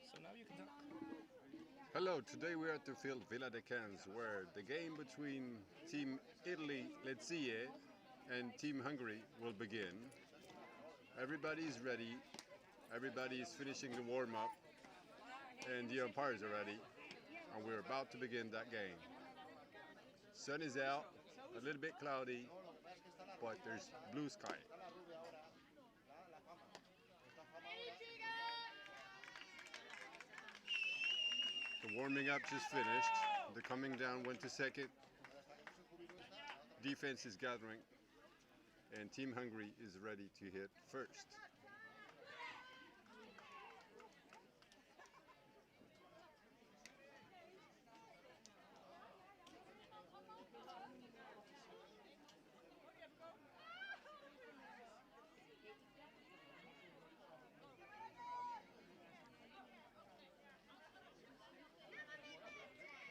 So now you can talk. Hello, today we are at the field Villa de Cans, where the game between Team Italy, LeZie, and Team Hungary will begin. Everybody is ready, everybody is finishing the warm-up, and the umpires are ready, and we're about to begin that game. Sun is out, a little bit cloudy, but there's blue sky. The warming up just finished. The coming down went to second. Defense is gathering, and Team Hungary is ready to hit first.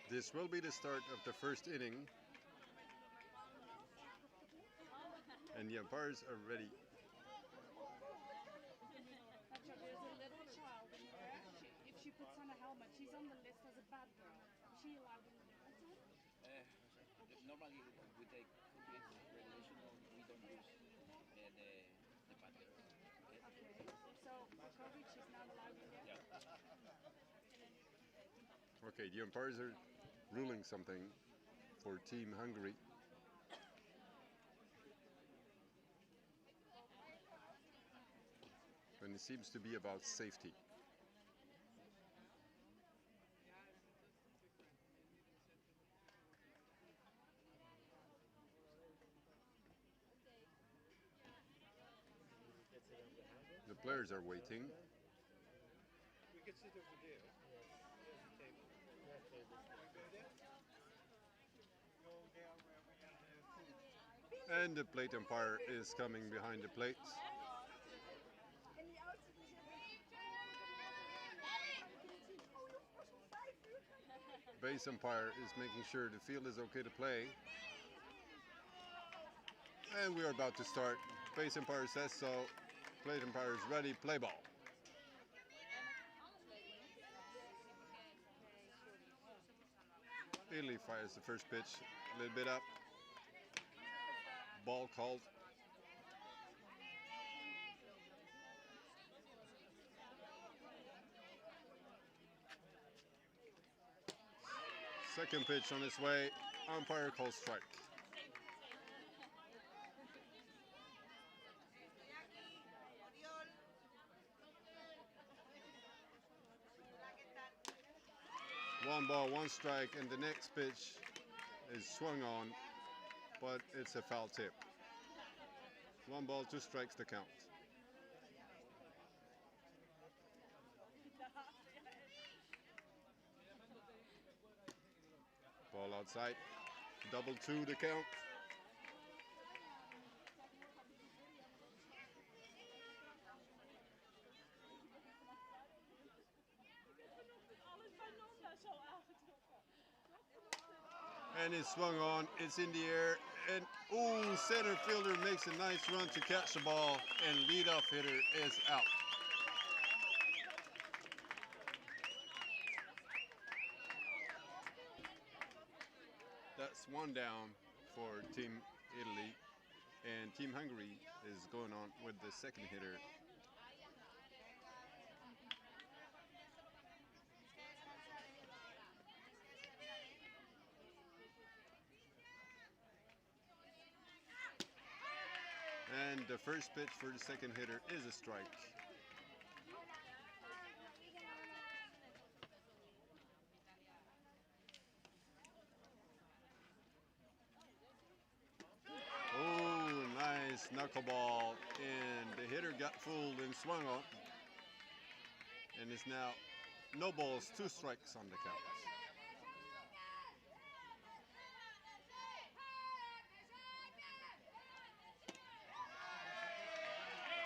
This will be the start of the first inning, and the umpires are ready. There's a little child in there. If she puts on a helmet, she's on the list as a bad girl. Is she allowed in there? Normally, with the COVID regulation, we don't use the paddle. Okay. So for COVID, she's not allowed in there? Yeah. Okay, the umpires are ruling something for Team Hungary. And it seems to be about safety. The players are waiting. We could sit over there. There's a table. We go there? Go there where we have the food. And the plate umpire is coming behind the plate. Base umpire is making sure the field is okay to play. And we are about to start. Base umpire says so. Plate umpire is ready. Play ball. Italy fires the first pitch. A little bit up. Ball called. Second pitch on its way. Umpire calls strike. One ball, one strike, and the next pitch is swung on, but it's a foul tip. One ball, two strikes to count. Ball outside. Double two to count. And it's swung on. It's in the air. And ooh, center fielder makes a nice run to catch the ball, and leadoff hitter is out. That's one down for Team Italy, and Team Hungary is going on with the second hitter. And the first pitch for the second hitter is a strike. Oh, nice knuckleball, and the hitter got fooled and swung on. And it's now no balls, two strikes on the count.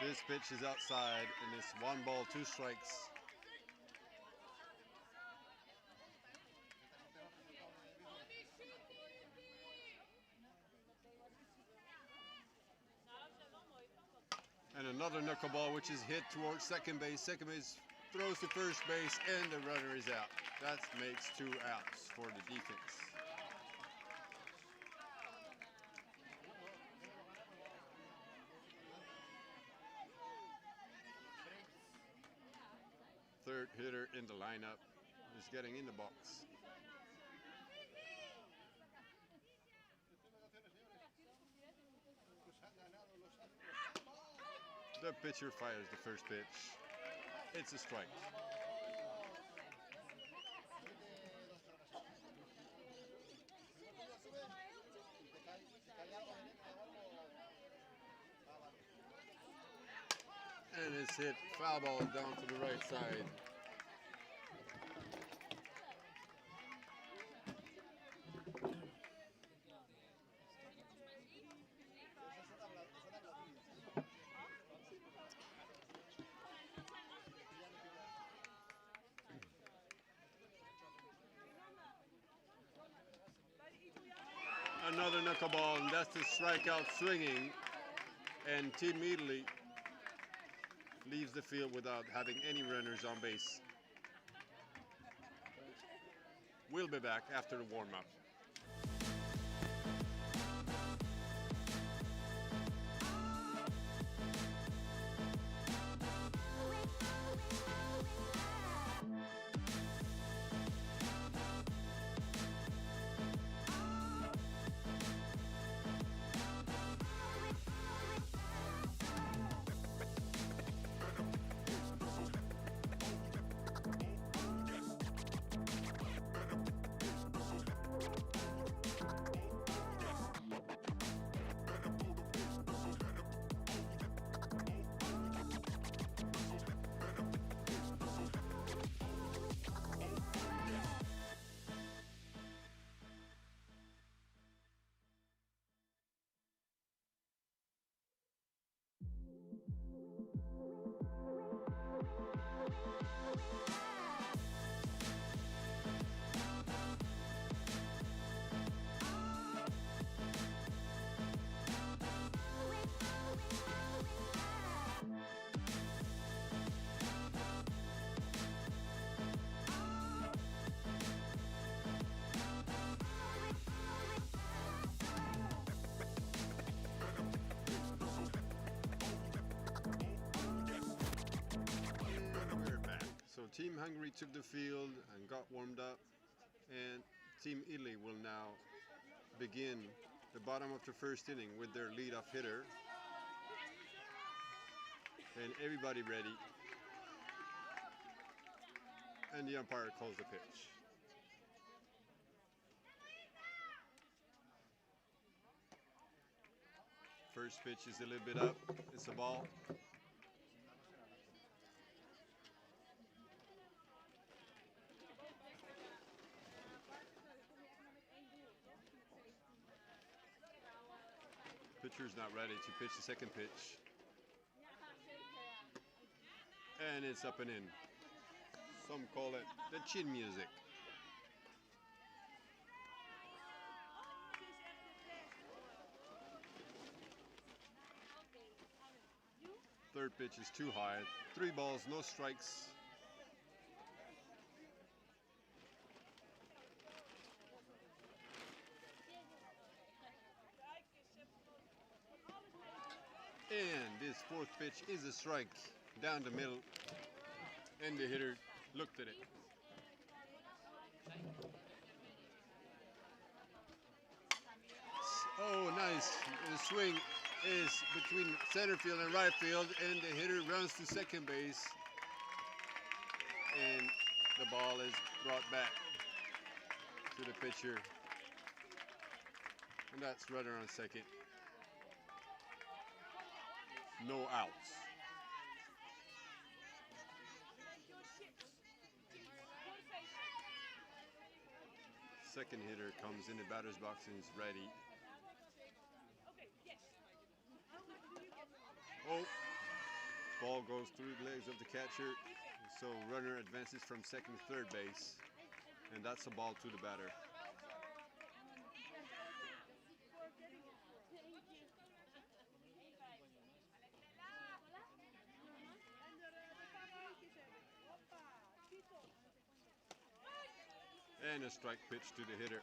This pitch is outside, and it's one ball, two strikes. And another knuckleball which is hit towards second base. Second base throws to first base, and the runner is out. That makes 2 outs for the defense. Third hitter in the lineup is getting in the box. The pitcher fires the first pitch. It's a strike. And it's hit foul ball down to the right side. Another knuckleball, and that's the strikeout swinging. And Team Italy leaves the field without having any runners on base. We'll be back after the warm-up. So Team Hungary took the field and got warmed up, and Team Italy will now begin the bottom of the first inning with their leadoff hitter. And everybody ready. And the umpire calls the pitch. First pitch is a little bit up. It's a ball. Pitcher's not ready to pitch the second pitch. And it's up and in. Some call it the chin music. Third pitch is too high. 3 balls, no strikes. And this fourth pitch is a strike down the middle, and the hitter looked at it. Oh, nice. The swing is between center field and right field, and the hitter runs to second base, and the ball is brought back to the pitcher, and that's runner on second. No outs. Second hitter comes in the batter's box and is ready. Oh, ball goes through the legs of the catcher, so runner advances from second to third base, and that's a ball to the batter. And a strike pitch to the hitter.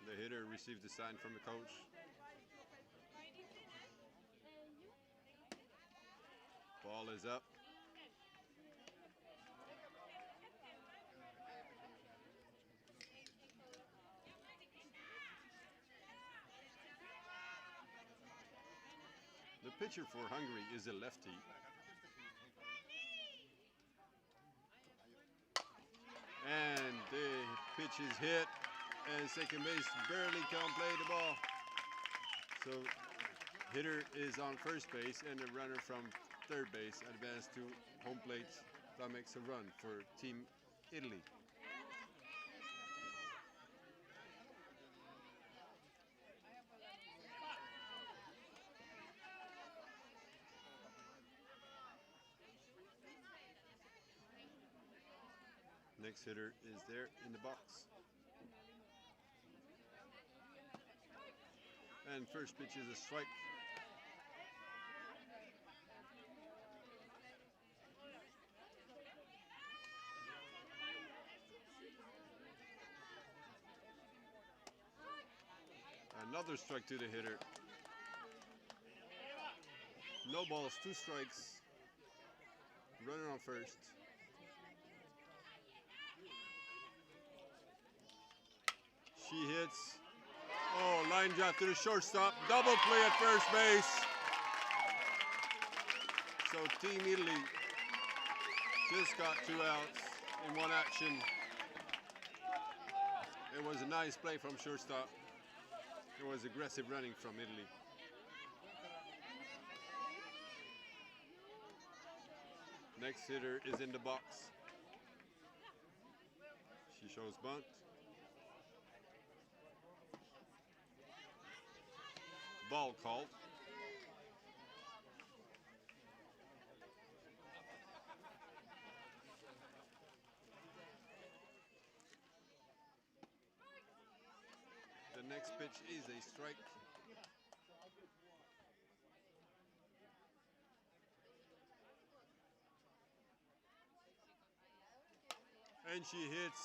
The hitter received the sign from the coach. Ball is up. The pitcher for Hungary is a lefty. And the pitch is hit, and second base barely can play the ball. So hitter is on first base, and the runner from third base advanced to home plate. That makes a run for Team Italy. Next hitter is there in the box. And first pitch is a strike. Another strike to the hitter. No balls, 2 strikes. Runner on first. She hits. Oh, line drive to the shortstop. Double play at first base. So Team Italy just got 2 outs in one action. It was a nice play from shortstop. It was aggressive running from Italy. Next hitter is in the box. She shows bunt. Ball called. The next pitch is a strike. And she hits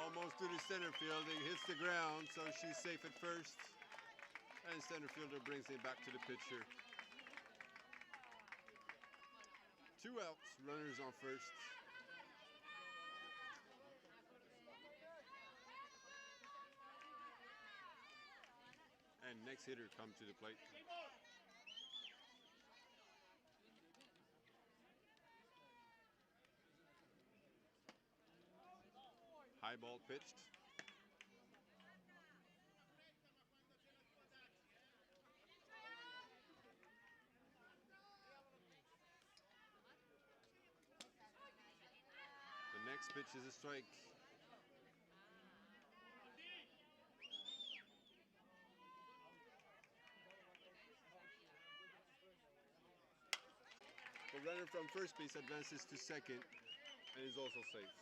almost to the center field. It hits the ground, so she's safe at first. And center fielder brings it back to the pitcher. 2 outs, runners on first. And next hitter comes to the plate. High ball pitched. The next pitch is a strike. The runner from first base advances to second and is also safe.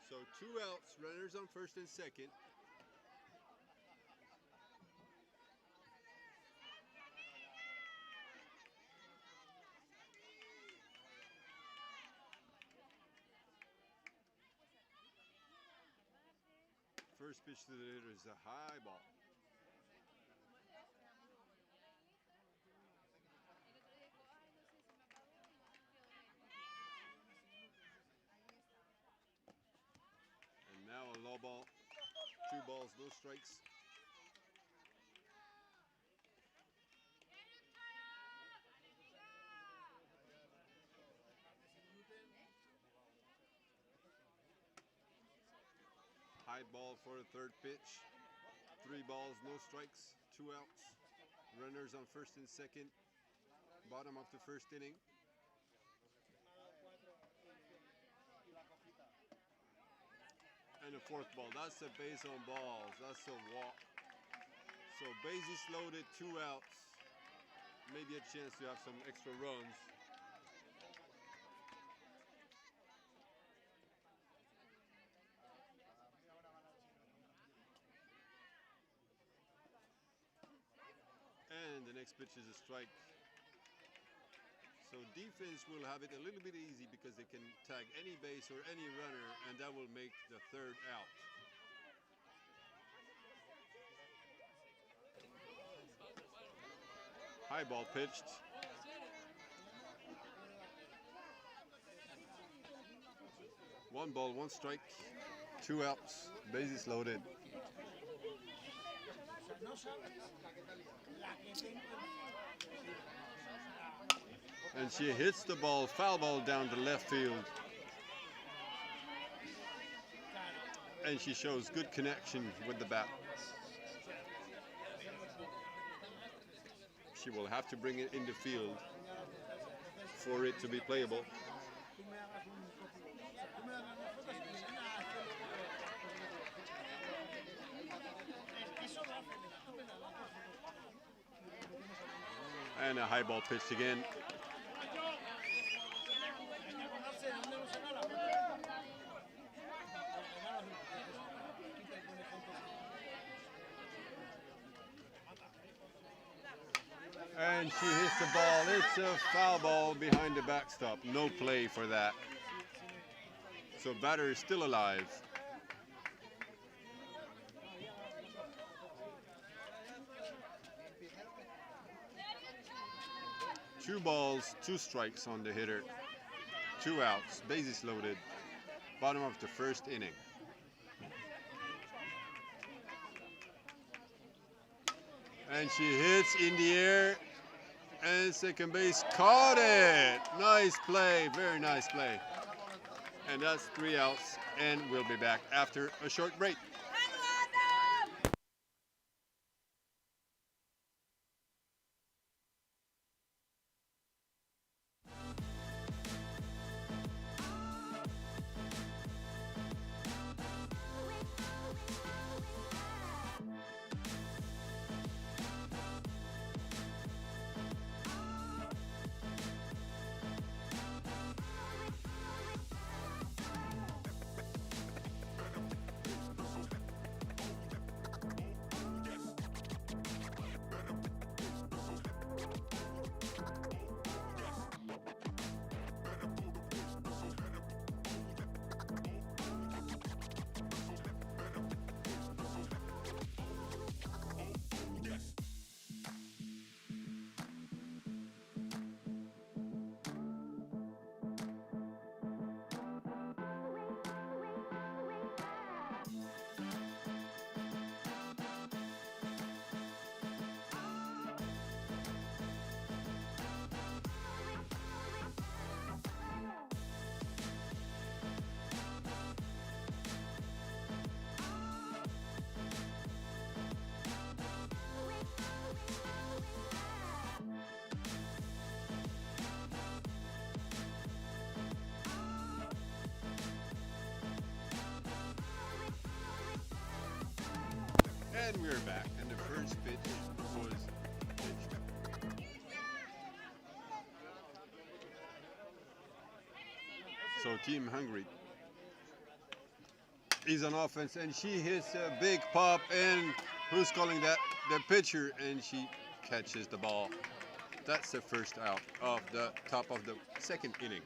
So 2 outs, runners on first and second. First pitch to the hitter is a high ball. And now a low ball. 2 balls, no strikes. High ball for the third pitch. 3 balls, no strikes, 2 outs. Runners on first and second. Bottom of the first inning. And the 4th ball, that's a base on balls, that's a walk. So bases loaded, 2 outs. Maybe a chance to have some extra runs. next pitch is a strike. So defense will have it a little bit easy because they can tag any base or any runner, and that will make the third out. High ball pitched. One ball, one strike, two outs, bases loaded. And she hits the ball, foul ball down the left field. And she shows good connection with the bat. She will have to bring it in the field for it to be playable. And a high ball pitched again. And she hits the ball. It's a foul ball behind the backstop. No play for that. So batter is still alive. Two balls, two strikes on the hitter. Two outs, bases loaded. Bottom of the first inning. And she hits in the air. And second base caught it. Nice play, very nice play. And that's three outs, and we'll be back after a short break. And we're back, and the first pitch was pitched. So Team Hungary is on offense, and she hits a big pop, and who's calling that? The pitcher, and she catches the ball. That's the first out of the top of the second inning.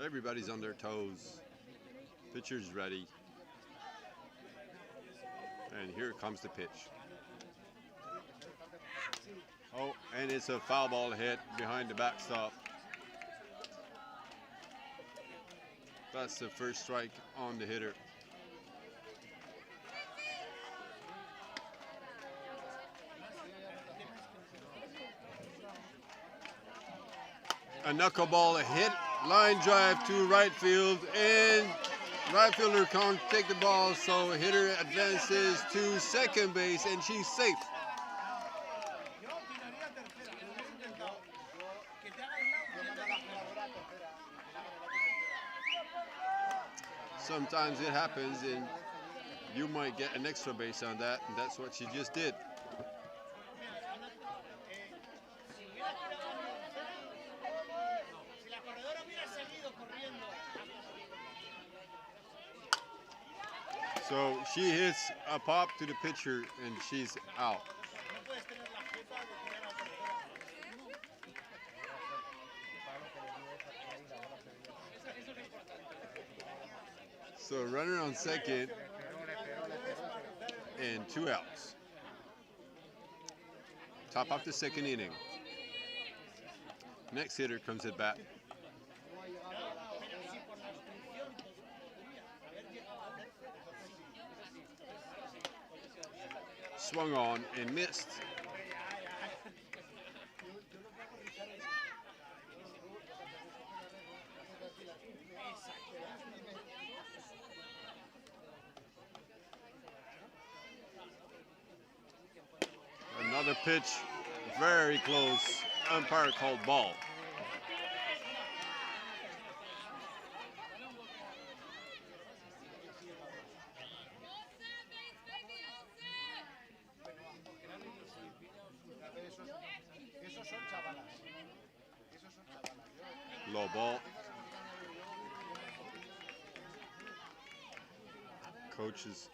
Everybody's on their toes. Pitcher's ready. And here comes the pitch. Oh, and it's a foul ball hit behind the backstop. That's the first strike on the hitter. A knuckleball hit, line drive to right field, and right fielder can't take the ball, so hitter advances to second base, and she's safe. Sometimes it happens, and you might get an extra base on that, and that's what she just did. So she hits a pop to the pitcher and she's out. So runner on second and 2 outs. Top of the second inning. Next hitter comes at bat. Swung on and missed. Another pitch, very close. Umpire called ball. Low ball. Coach is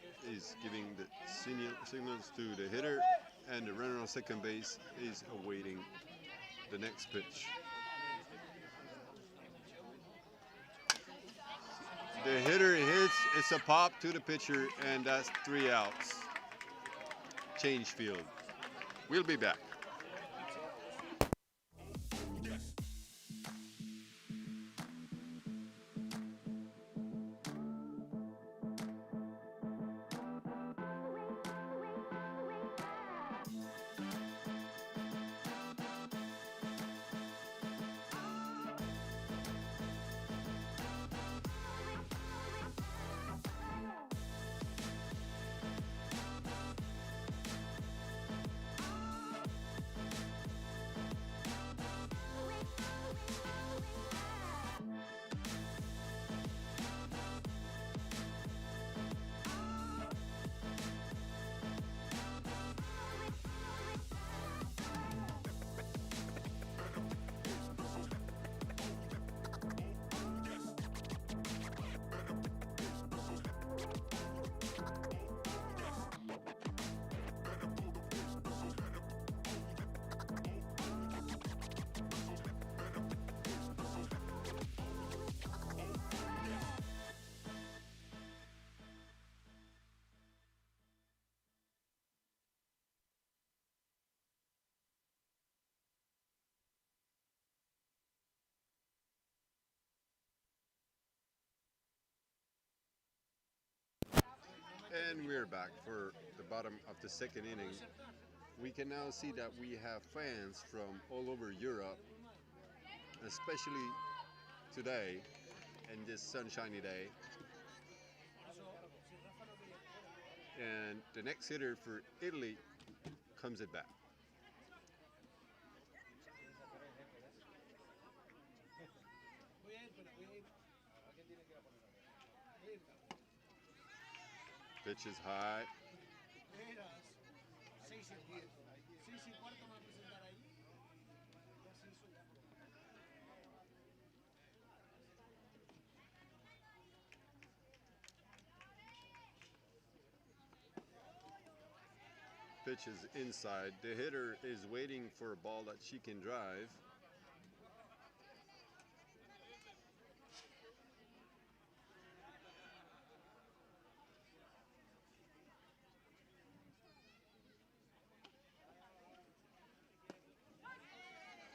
giving the signals to the hitter, and the runner on second base is awaiting the next pitch. The hitter hits, it's a pop to the pitcher, and that's 3 outs. Change field. We'll be back. And we're back for the bottom of the second inning. We can now see that we have fans from all over Europe, especially today and this sunshiny day. And the next hitter for Italy comes at bat. Pitch is high. Pitch is inside. The hitter is waiting for a ball that she can drive.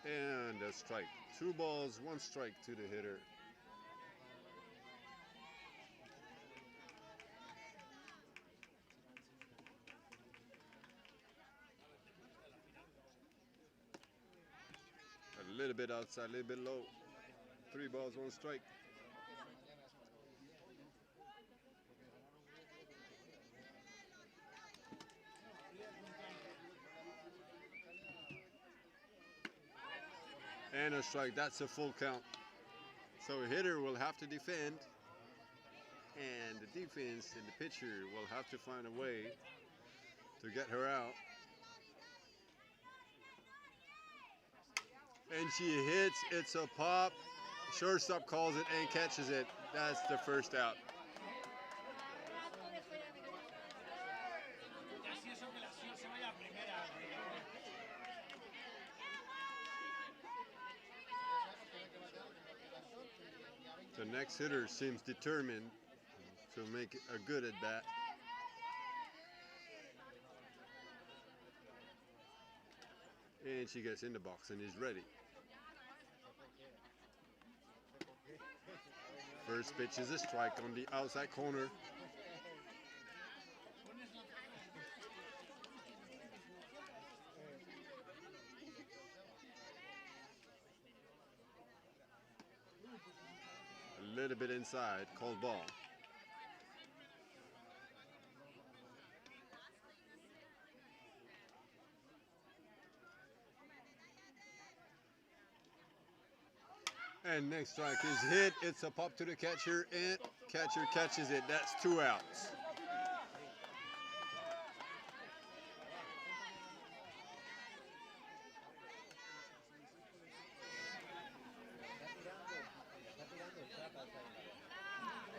And a strike. 2 balls, 1 strike to the hitter. A little bit outside, a little bit low. 3 balls, 1 strike. And a strike. That's a full count. So a hitter will have to defend, and the defense and the pitcher will have to find a way to get her out. And she hits. It's a pop. Shortstop calls it and catches it. That's the first out. The next hitter seems determined to make a good at bat. And she gets in the box and is ready. First pitch is a strike on the outside corner. A little bit inside, called ball. And next strike is hit. It's a pop to the catcher, and catcher catches it. That's 2 outs.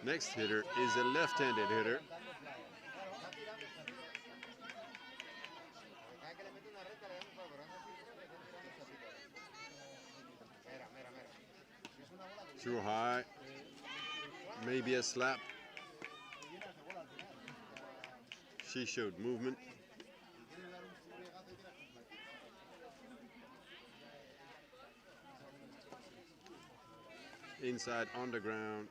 Next hitter is a left-handed hitter. Too high, maybe a slap. She showed movement. Inside on the ground.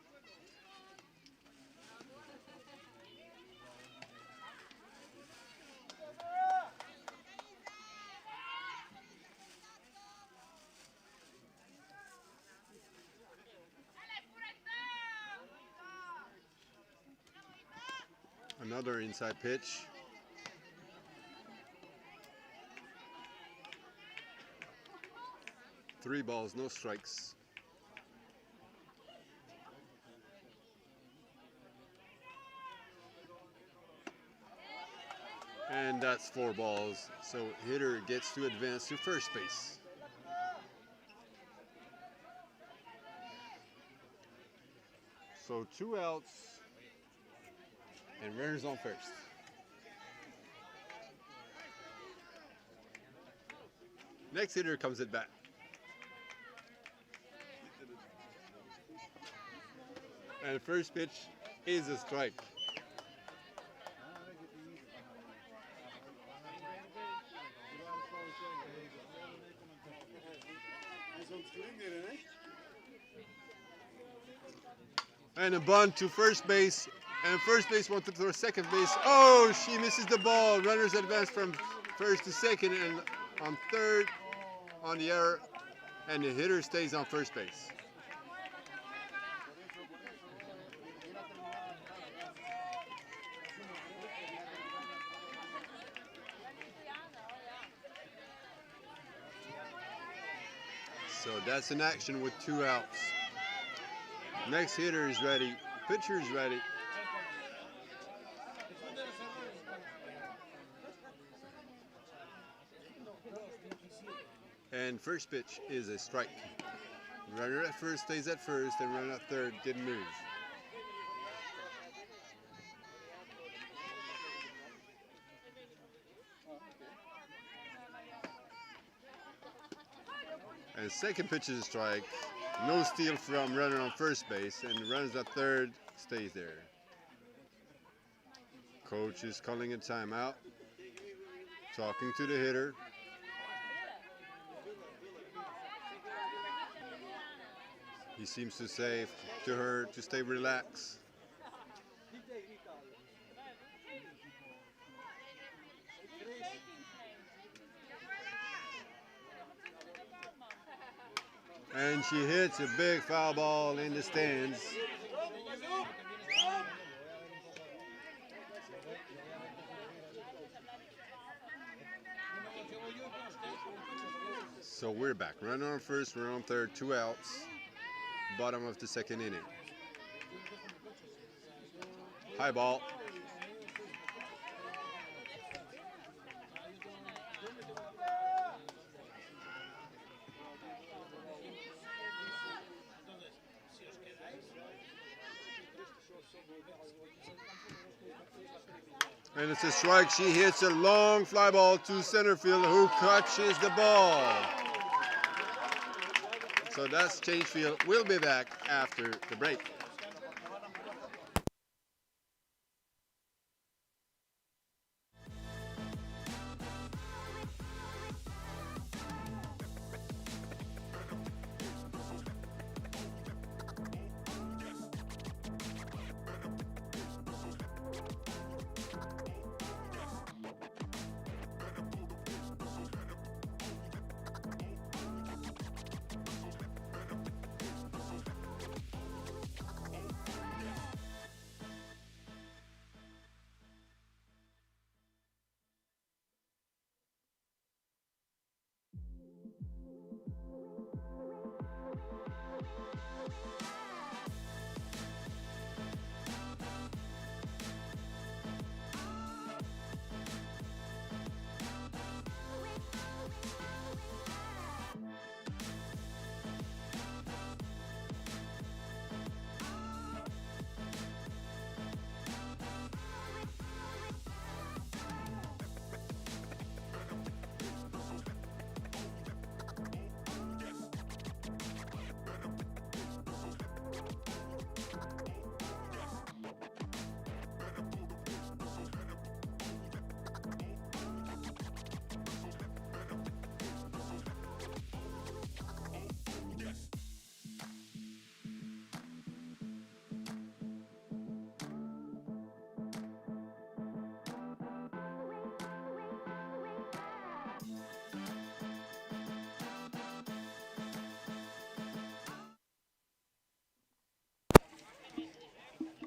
Another inside pitch. Three balls, no strikes. And that's 4 balls. So hitter gets to advance to first base. So 2 outs. And runners on first. Next hitter comes at bat. And first pitch is a strike. And a bunt to first base. And first base wanted to throw second base. Oh, she misses the ball. Runners advance from first to second and on third on the error. And the hitter stays on first base. So that's an action with 2 outs. Next hitter is ready. Pitcher is ready. And first pitch is a strike. Runner at first stays at first, and runner at third didn't move. And second pitch is a strike. No steal from runner on first base, and runners at third stays there. Coach is calling a timeout, talking to the hitter. He seems to say to her to stay relaxed. And she hits a big foul ball in the stands. So we're back. Runner on first, runner on third, 2 outs. Bottom of the second inning. High ball. And it's a strike. She hits a long fly ball to center field, who catches the ball. So that's change field. We'll be back after the break.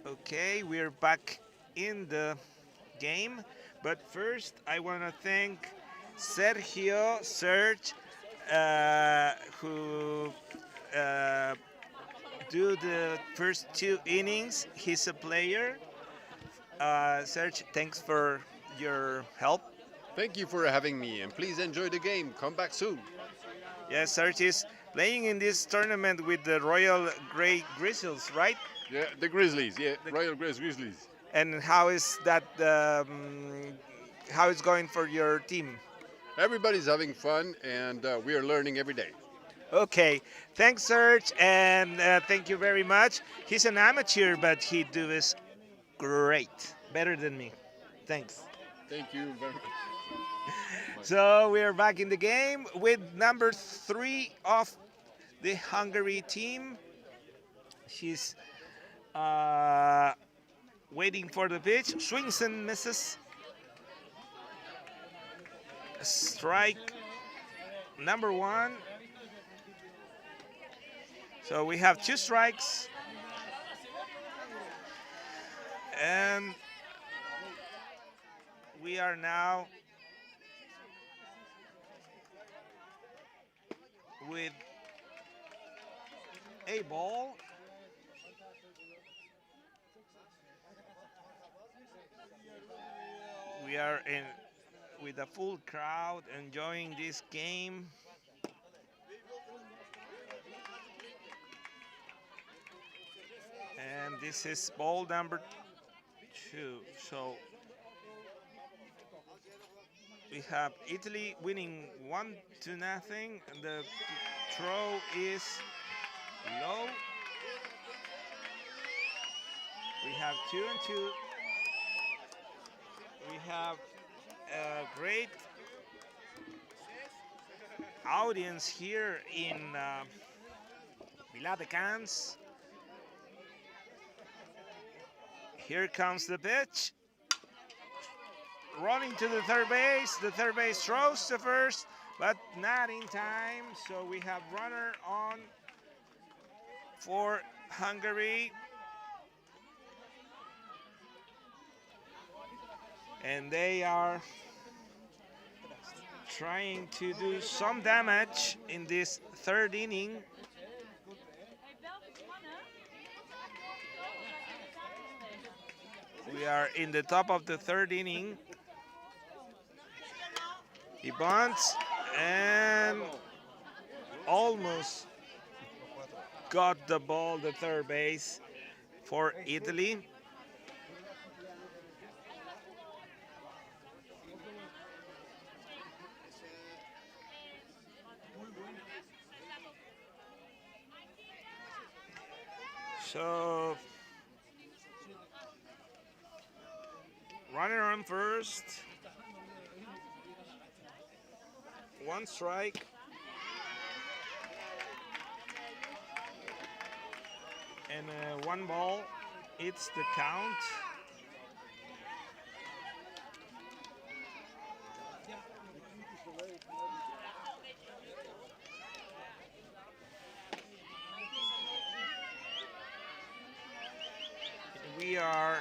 Okay, we're back in the game, but first I want to thank Serge, who uh, do the first 2 innings. He's a player. Serge, thanks for your help. Thank you for having me, and please enjoy the game. Come back soon. Yes, Serge is playing in this tournament with the Royal Grey Grizzlies, right? Yeah, the Grizzlies. Yeah, Royal Grizzlies. And how is that? How is going for your team? Everybody's having fun, and we are learning every day. Okay, thanks, Serge, and thank you very much. He's an amateur, but he does great, better than me. Thanks. Thank you very much. So we are back in the game with number 3 of the Hungary team. She's waiting for the pitch. Swings and misses. Strike number 1. So we have 2 strikes. And we are now with a ball. We are in with a full crowd enjoying this game. And this is ball number 2. So we have Italy winning 1-0. And the throw is low. We have 2-2. We have a great audience here in Vila de Cans. Here comes the pitch. Running to the third base. The third base throws to first, but not in time. So we have runner on for Hungary. And they are trying to do some damage in this 3rd inning. We are in the top of the 3rd inning. He bunts and almost got the ball, the third base for Italy. So runner on first, one strike, and one ball. It's the count. We are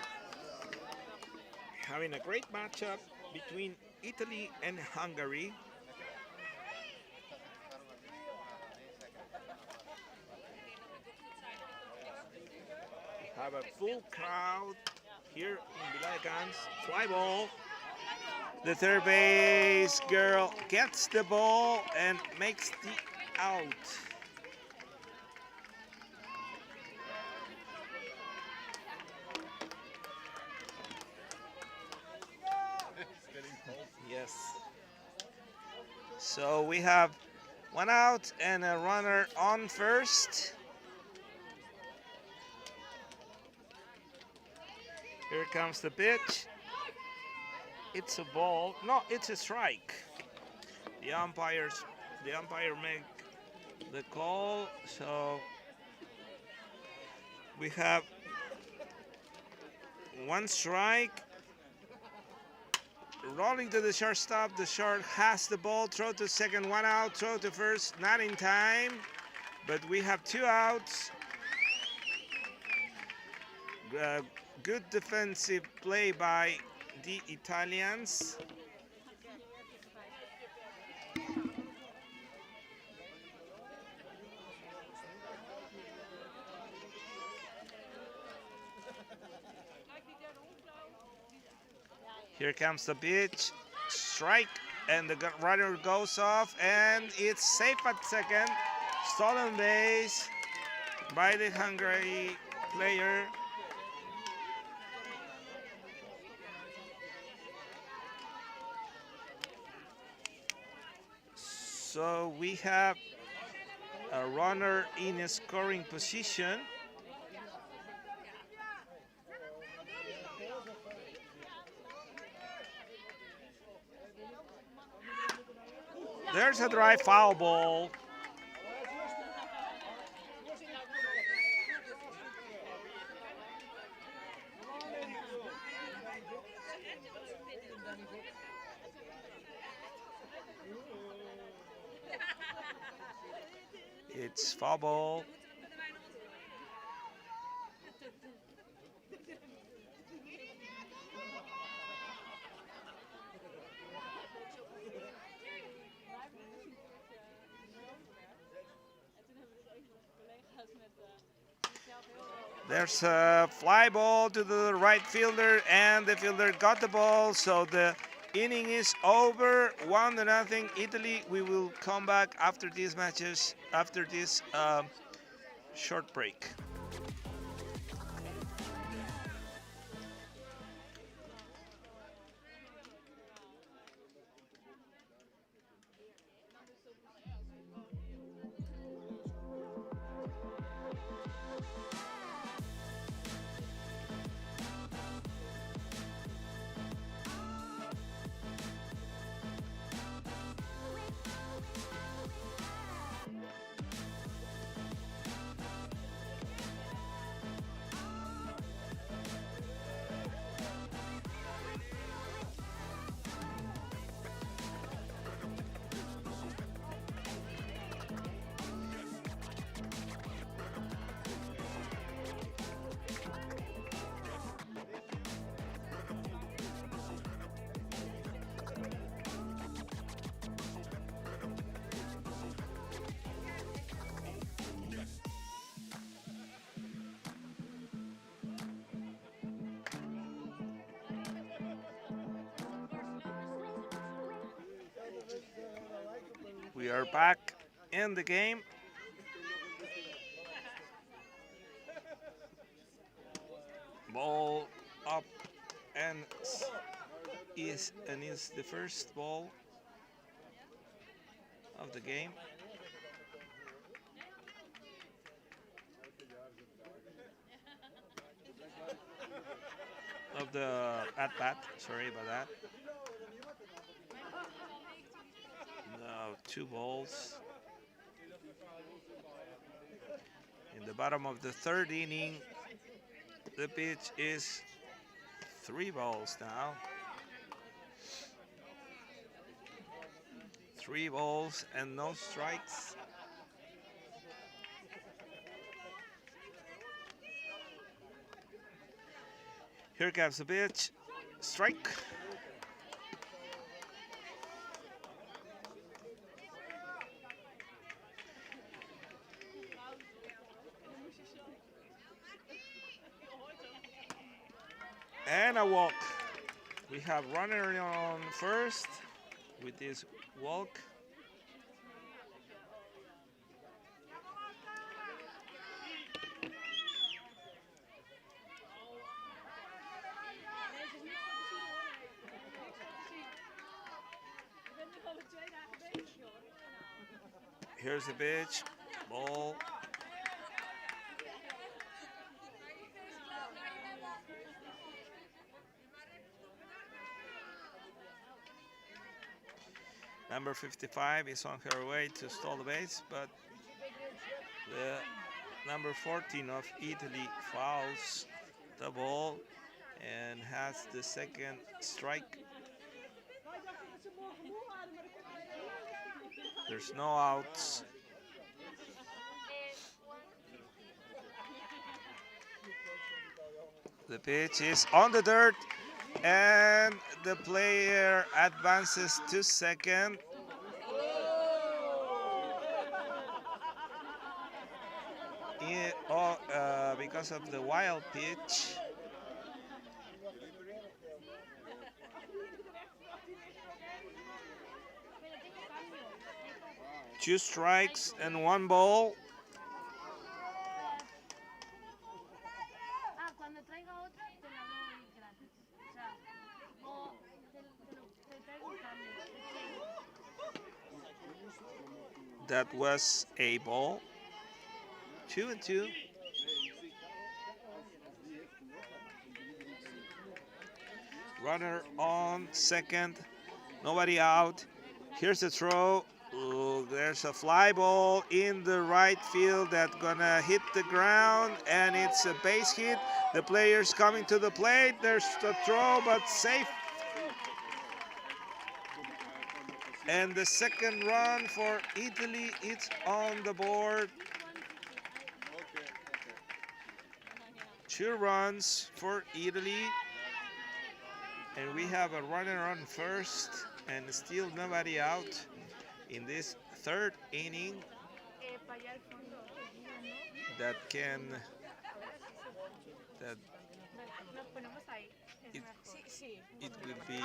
having a great matchup between Italy and Hungary. We have a full crowd here in Vila de Cans. Fly ball. The third base girl gets the ball and makes the out. Yes. So we have one out and a runner on first. Here comes the pitch. It's a ball. No, it's a strike. The umpire make the call. So we have one strike. Rolling to the shortstop. The short has the ball. Throw to second, one out. Throw to first, not in time. But we have two outs. Good defensive play by the Italians. Here comes the pitch, strike, and the runner goes off, and it's safe at second. Stolen base by the Hungary player. So we have a runner in a scoring position. There's a dry foul ball. It's foul ball. There's a fly ball to the right fielder, and the fielder got the ball, so the inning is over. 1-0 Italy. We will come back after these matches, after this short break. We are back in the game. Ball up and is the first ball of the game. the at-bat. Sorry about that. Now 2 balls. In the bottom of the 3rd inning, the pitch is 3 balls now. 3 balls and no strikes. Here comes the pitch. Strike. And a walk. We have runner on first with this walk. Here's the pitch. Ball. Number 55 is on her way to stall the base, but the number 14 of Italy fouls the ball and has the 2nd strike. There's no outs. The pitch is on the dirt, and the player advances to 2nd. Because of the wild pitch. Two strikes and 1 ball. That was a ball. 2-2. Runner on 2nd. Nobody out. Here's the throw. Ooh, there's a fly ball in the right field that's gonna hit the ground, and it's a base hit. The player's coming to the plate. There's the throw, but safe. And the 2nd run for Italy, it's on the board. 2 runs for Italy. And we have a runner on first and still nobody out in this 3rd inning that it will be.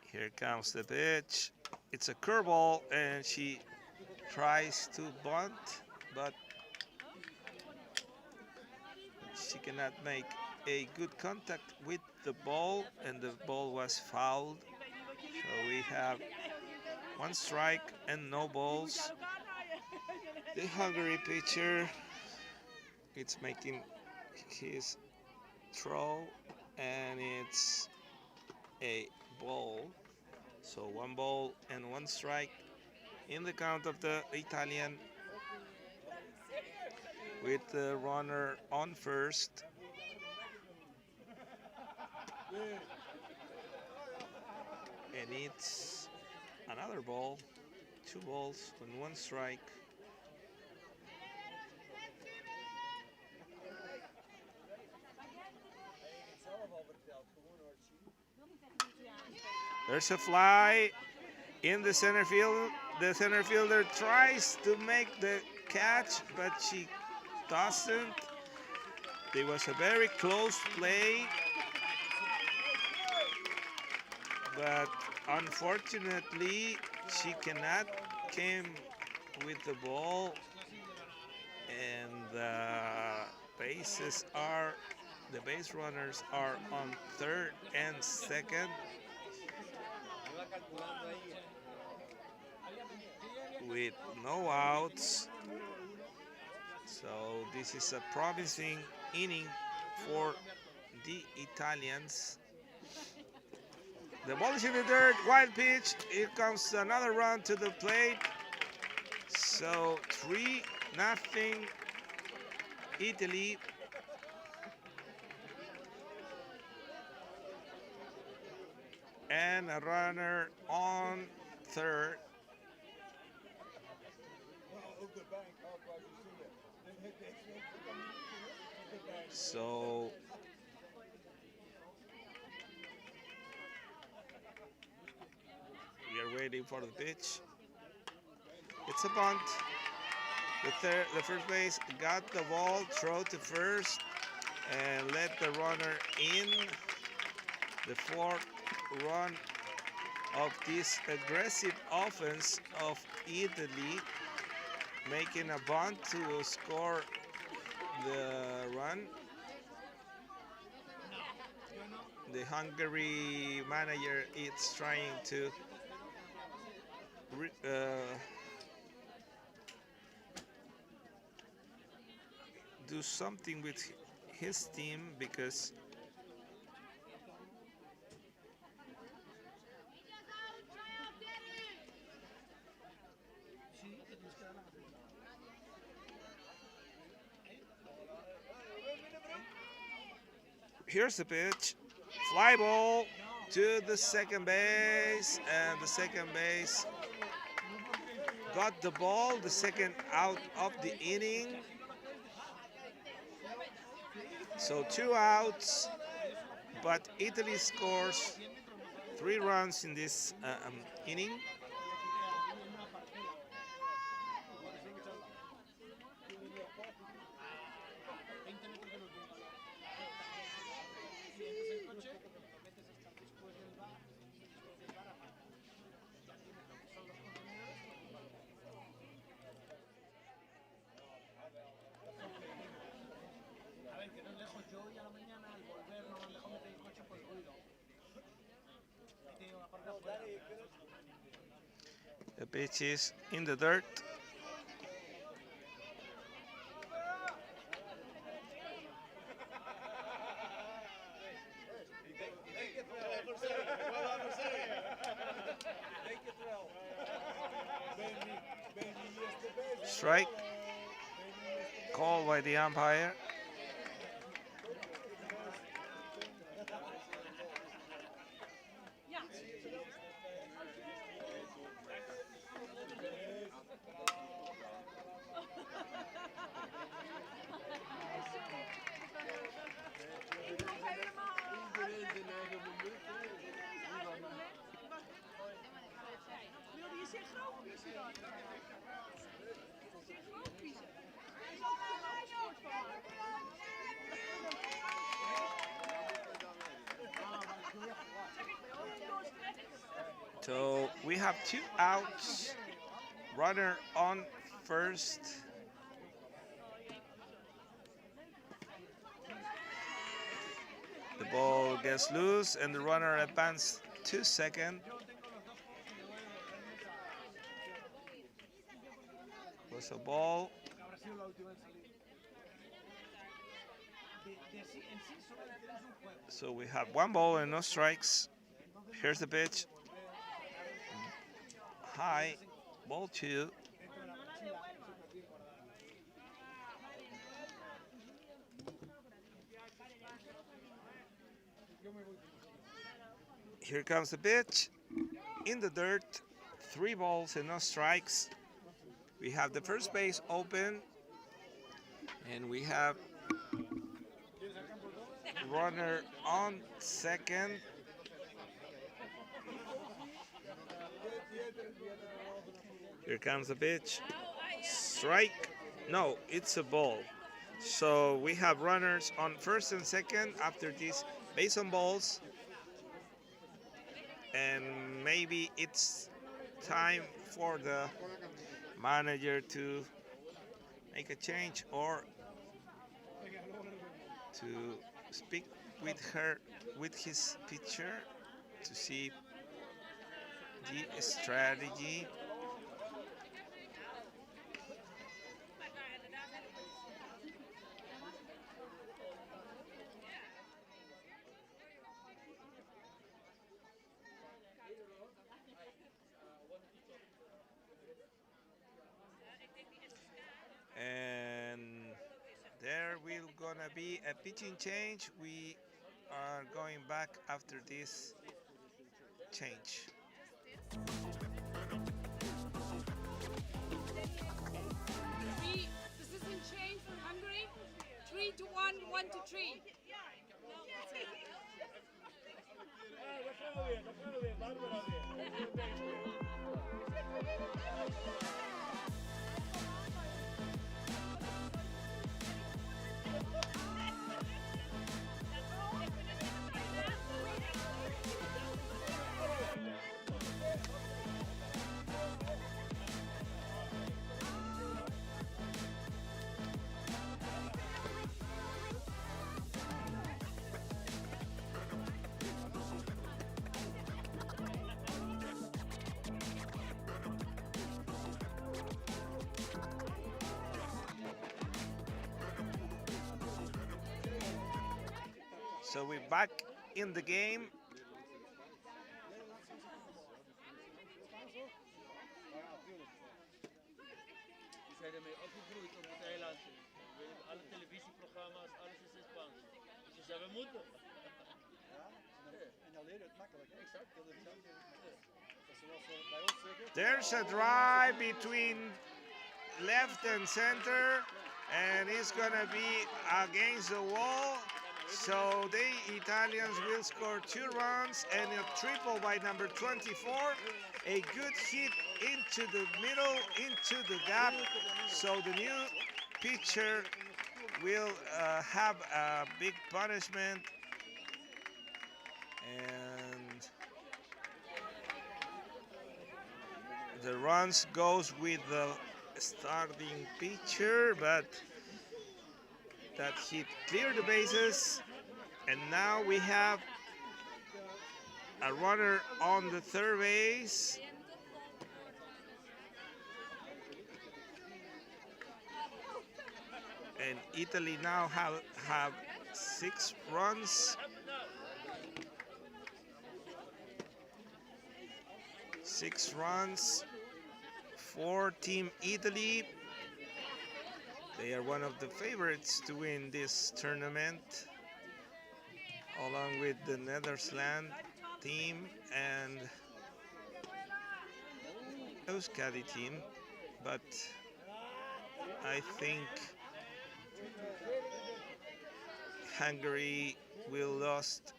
Here comes the pitch. It's a curveball, and she tries to bunt, but she cannot make a good contact with the ball, and the ball was fouled. So we have 1 strike and no balls. The Hungary pitcher, it's making his throw, and it's a ball. So 1 ball and 1 strike in the count of the Italian, with the runner on first. And it's another ball. 2 balls and 1 strike. There's a fly in the center field. The center fielder tries to make the catch, but she doesn't. There was a very close play, but unfortunately she cannot come with the ball, and the base runners are on 3rd and 2nd. With no outs. So this is a promising inning for the Italians. The ball is in the dirt, wild pitch. Here comes another run to the plate. So 3-0 Italy. And a runner on third. So we are waiting for the pitch. It's a bunt. The first base got the ball, throw to first, and let the runner in. The fourth run of this aggressive offense of Italy, making a bunt to score the run. The Hungary manager is trying to do something with his team because here's the pitch. Fly ball to the second base, and the second base got the ball, the second out of the inning. So 2 outs, but Italy scores 3 runs in this inning. The pitch is in the dirt. Strike called by the umpire. So we have 2 outs, runner on first. The ball gets loose and the runner advances to second. Was a ball. So we have 1 ball and no strikes. Here's the pitch. High, ball 2. Here comes the pitch. In the dirt, 3 balls and no strikes. We have the first base open, and we have runner on second. Here comes the pitch. Strike. No, it's a ball. So we have runners on first and second after this base on balls. And maybe it's time for the manager to make a change or to speak with his pitcher to see the strategy. gonna be a pitching change. We are going back after this change. Position change for Hungary. 3 to 1, 1 to 3. So we're back in the game. Die zijn ermee opgegroeid op het eiland. Alle televisieprogramma's, alles is in Spaans. Dus ze zeggen, we moeten. En dan leer je het makkelijk. Exact. Televisie. Dat is zoals bij ons zeggen. There's a drive between left and center, and it's gonna be against the wall. So the Italians will score 2 runs and a triple by number 24. A good hit into the middle, into the gap. So the new pitcher will have a big punishment. And the runs goes with the starting pitcher, but that hit cleared the bases, and now we have a runner on the third base. And Italy now have 6 runs. 6 runs for Team Italy. They are one of the favorites to win this tournament, along with the Netherlands team and Euskadi team. But I think Hungary will lost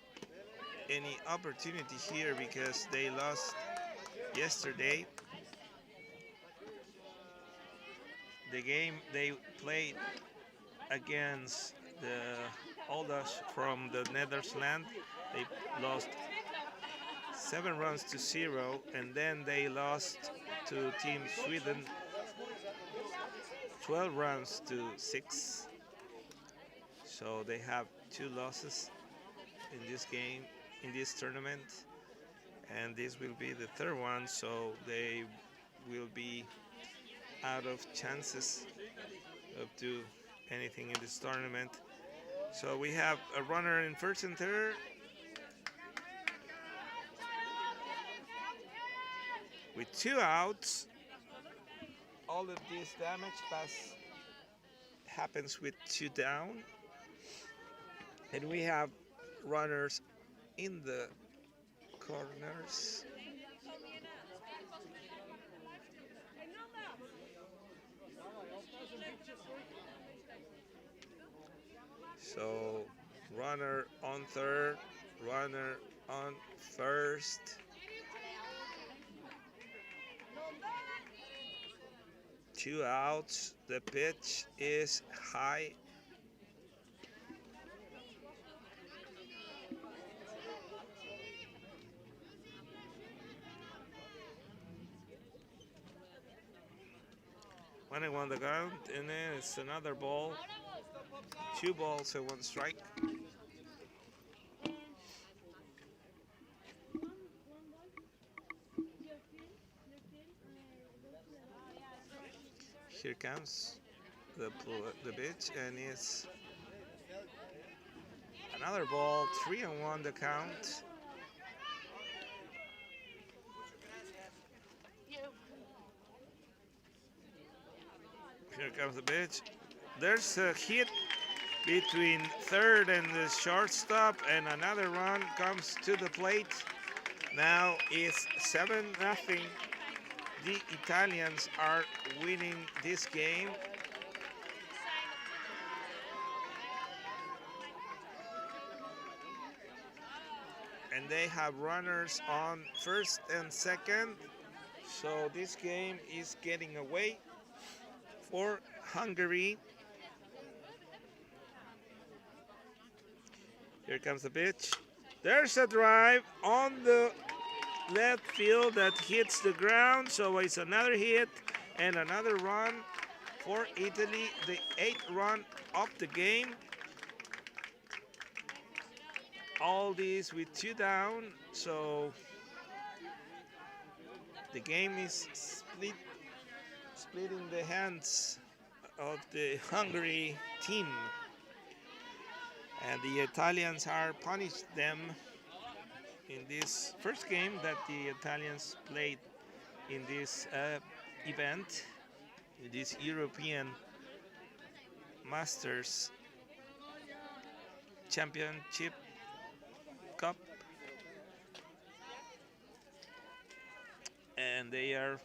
any opportunity here because they lost yesterday. The game they played against the Oldas from the Netherlands, they lost 7 runs to 0, and then they lost to Team Sweden 12 runs to 6. So they have 2 losses in this game, in this tournament, and this will be the 3rd one, so they will be out of chances of do anything in this tournament. So we have a runner in first and third. With 2 outs. All of this damage pass happens with 2 down. And we have runners in the corners. So runner on third, runner on first. Two outs. The pitch is high. One and one the count, and then it's another ball. 2 balls and 1 strike. Here comes the pitch, and it's another ball. 3 and 1 the count. Here comes the pitch. There's a hit between third and the shortstop, and another run comes to the plate. Now it's 7-0. The Italians are winning this game. And they have runners on first and second. So this game is getting away for Hungary. Here comes the pitch. There's a drive on the left field that hits the ground. So it's another hit and another run for Italy. The 8th run of the game. All these with 2 down. So the game is split in the hands of the Hungary team. And the Italians are punished them in this first game that the Italians played in this event, in this European Masters Championship Cup. And they are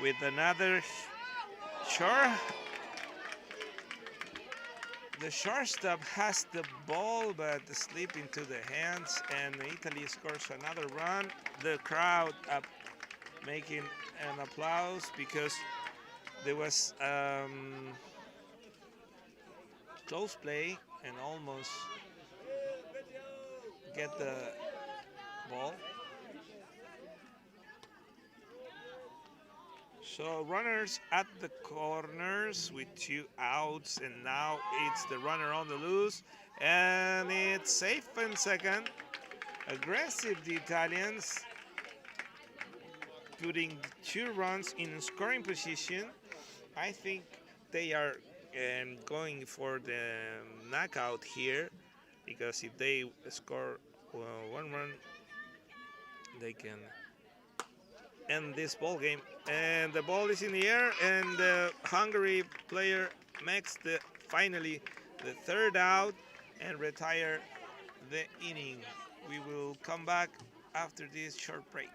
with another the shortstop has the ball but slip into the hands, and Italy scores another run. The crowd making an applause because there was close play and almost get the ball. So runners at the corners with 2 outs, and now it's the runner on the loose, and it's safe in second. Aggressive, the Italians, putting 2 runs in scoring position. I think they are going for the knockout here, because if they score 1 run, they can end this ball game. And the ball is in the air, and the Hungary player makes finally the 3rd out and retire the inning. We will come back after this short break.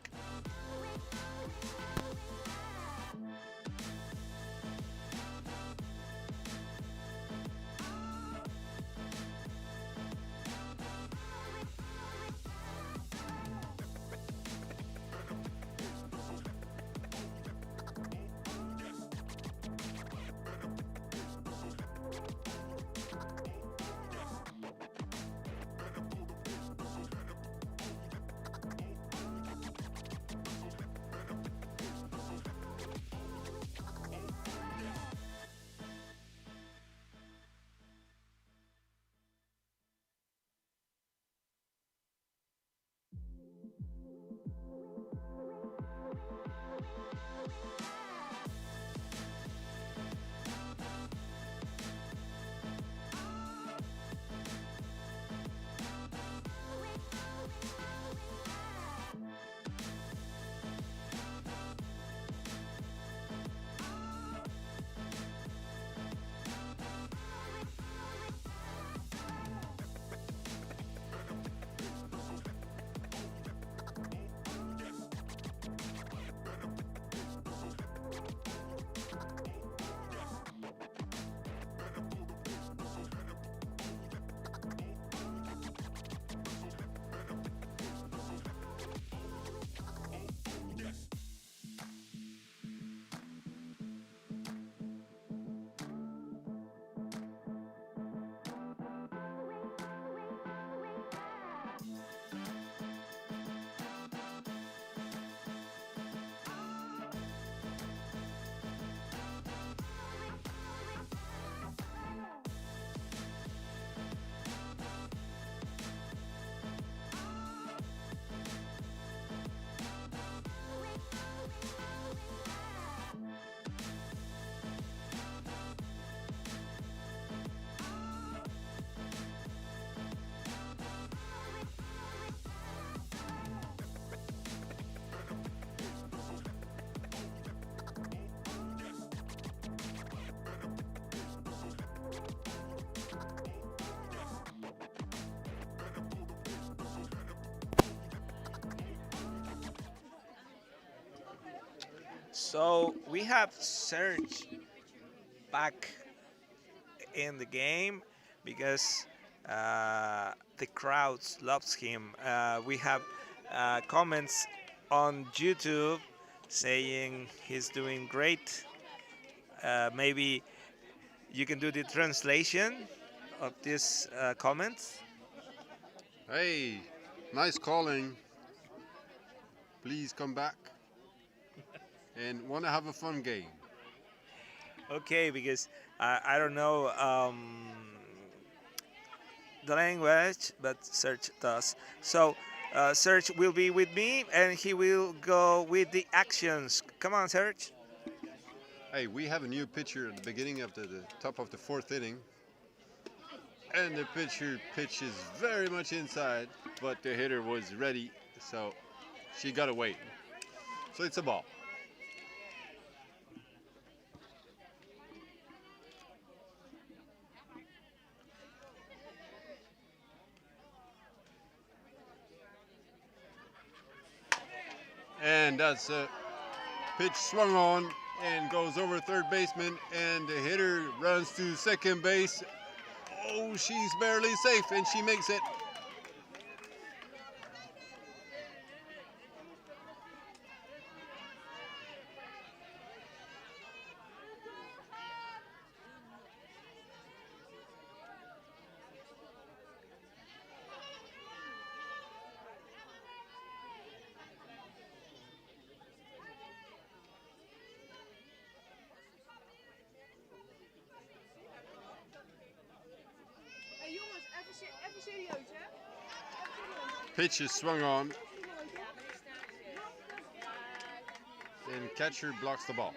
So we have Serge back in the game because the crowds loves him. We have comments on YouTube saying he's doing great. Maybe you can do the translation of these comments. Hey, nice calling. Please come back and want to have a fun game. Okay, because I don't know the language, but Serge does. So Serge will be with me, and he will go with the actions. Come on, Serge. Hey, we have a new pitcher at the beginning of the top of the fourth inning. And the pitcher pitches very much inside, but the hitter was ready, so she got to wait. So it's a ball. And that's a pitch swung on and goes over third baseman, and the hitter runs to second base. Oh, she's barely safe, and she makes it. Hey jongens, even serieus hè? Pitch is swung on, and catcher blocks the ball.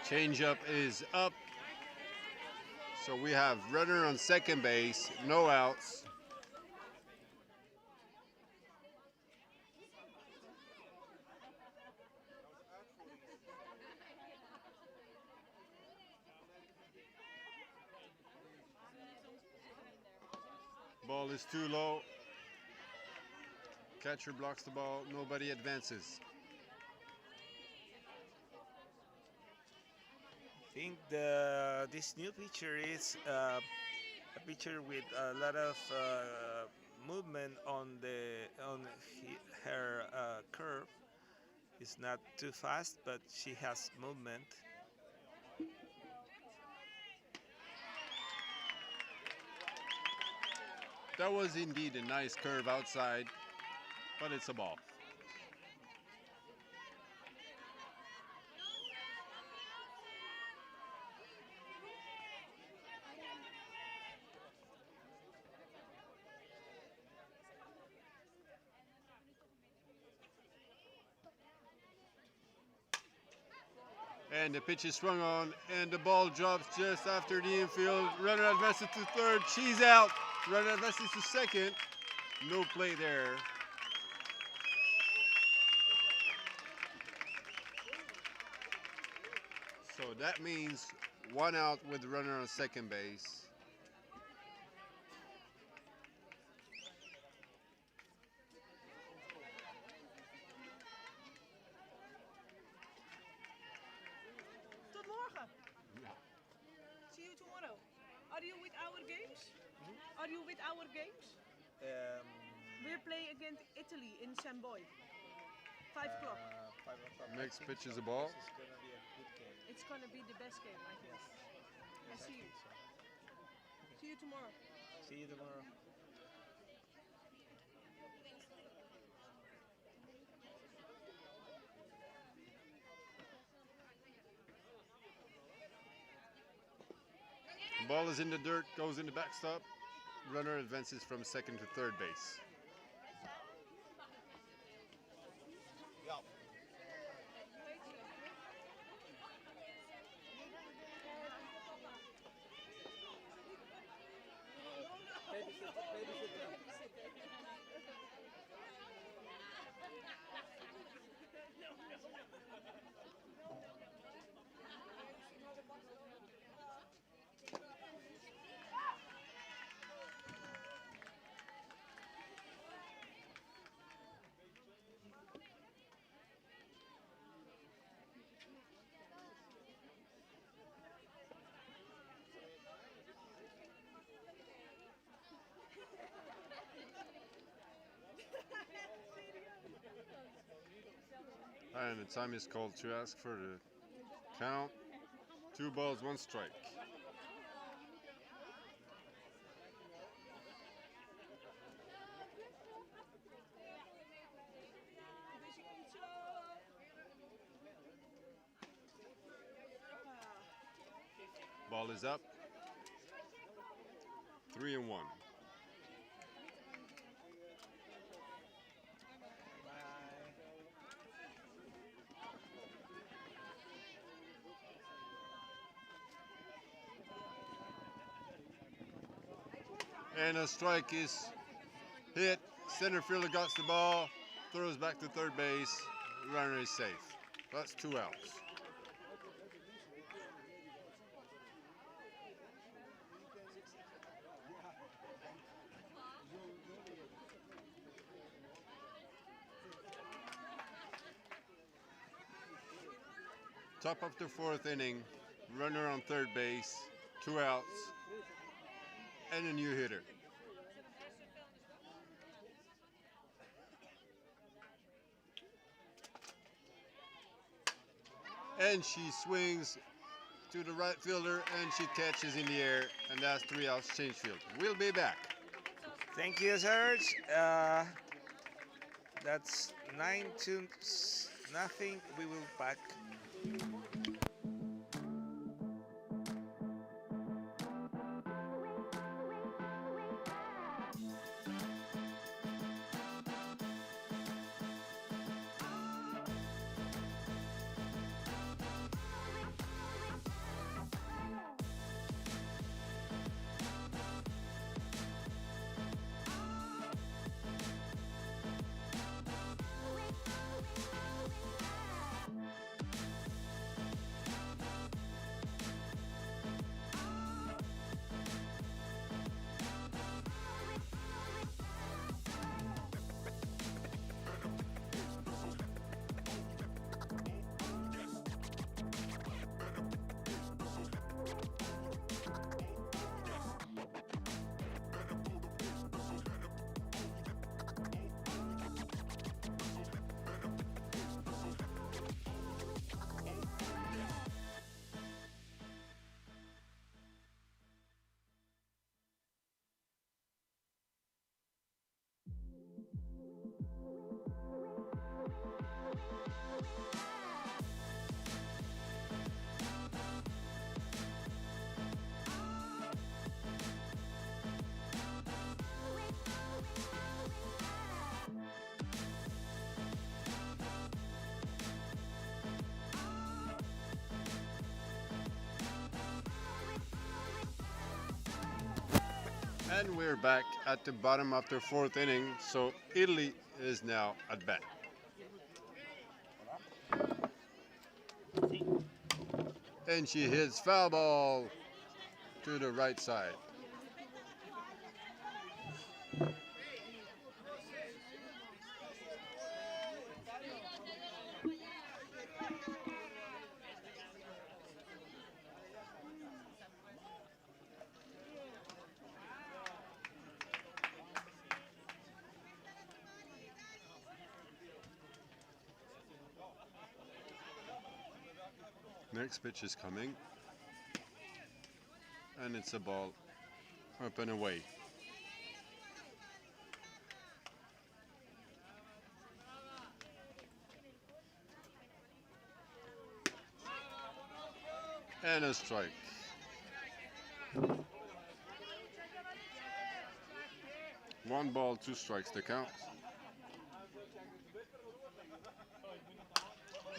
Changeup is up. So we have runner on second base, no outs. Ball is too low. Catcher blocks the ball, nobody advances. I think this new pitcher is a pitcher with a lot of movement on her curve. It's not too fast, but she has movement. That was indeed a nice curve outside, but it's a ball. And the pitch is swung on, and the ball drops just after the infield. Runner advances to third. She's out. Runner advances to second. No play there. So that means one out with the runner on second base. Tot morgen. See you tomorrow. Are you with our games? Are you with our games? We're playing against Italy in St. Boy. 5 o'clock. 5 o'clock. Next pitch is a ball. This is gonna be a good game. It's gonna be the best game, I think. I see you. See you tomorrow. See you tomorrow. Ball is in the dirt, goes in the backstop. Runner advances from second to third base. And the time is called to ask for the count. 2 balls, 1 strike. Ball is up. 3-1. And a strike is hit. Center fielder got the ball, throws back to third base. Runner is safe. That's 2 outs. Top of the 4th inning, runner on third base, 2 outs, and a new hitter. And she swings to the right fielder and she catches in the air, and that's 3 outs, change field. We'll be back. Thank you, Serge. That's 9-0. We will back. And we're back at the bottom of the 4th inning, so Italy is now at bat. And she hits foul ball to the right side. Next pitch is coming, and it's a ball up and away. And a strike. One ball, 2 strikes to count.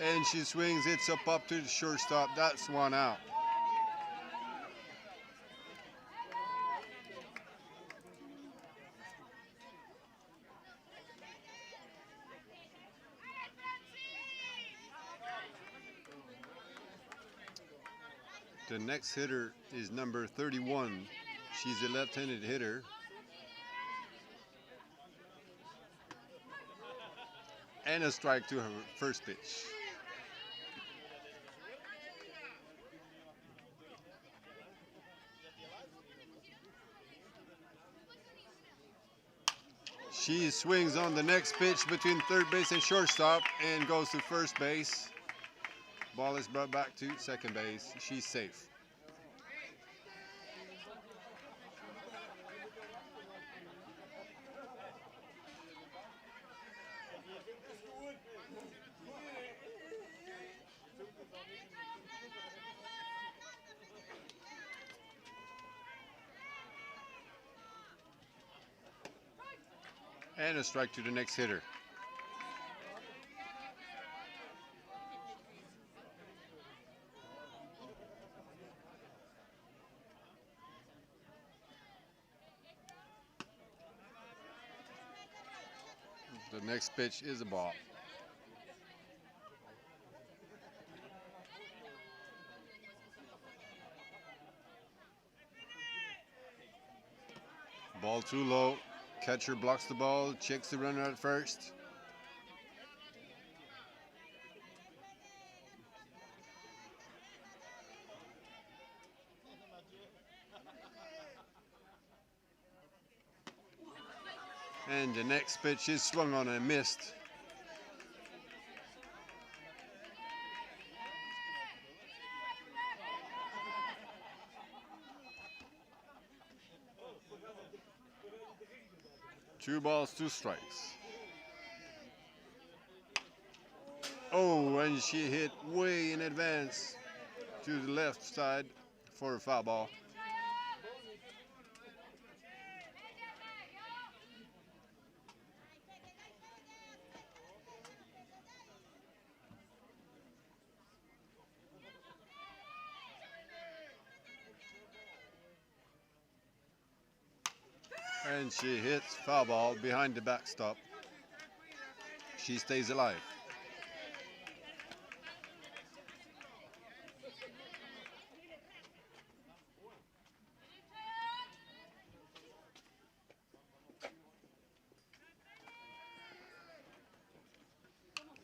And she swings, it's up to the shortstop. That's 1 out. The next hitter is number 31. She's a left-handed hitter. And a strike to her first pitch. She swings on the next pitch between third base and shortstop and goes to first base. Ball is brought back to second base. She's safe. And a strike to the next hitter. The next pitch is a ball. Ball too low. Catcher blocks the ball, checks the runner at first. And the next pitch is swung on and missed. Two balls, two strikes. Oh, and she hit way in advance to the left side for a foul ball. And she hits foul ball behind the backstop. She stays alive.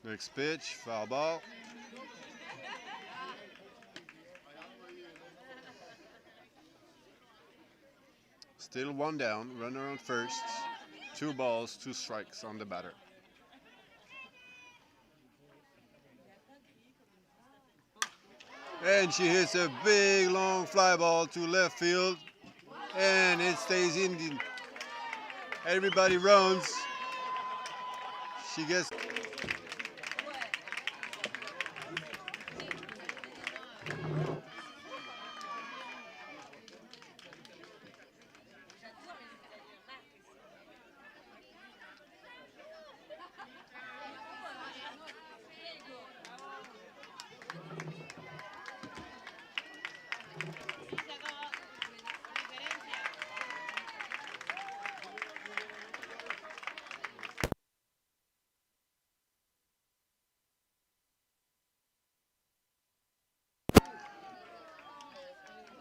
Next pitch, foul ball. Still one down, runner on first. Two balls, two strikes on the batter. And she hits a big long fly ball to left field. And it stays in. Everybody runs. She gets...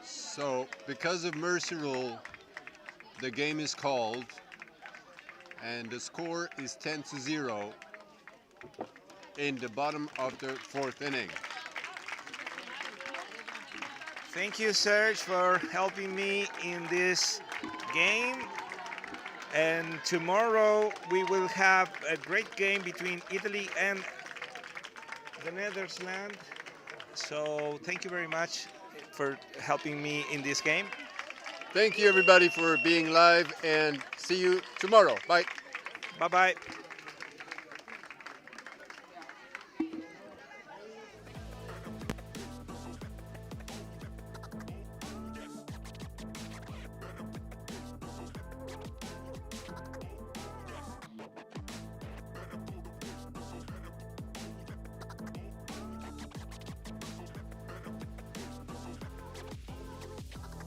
So, because of mercy rule, the game is called, and the score is 10-0 in the bottom of the fourth inning. Thank you, Serge, for helping me in this game. And tomorrow we will have a great game between Italy and the Netherlands. So thank you very much for helping me in this game. Thank you everybody for being live, and see you tomorrow. Bye. Bye-bye.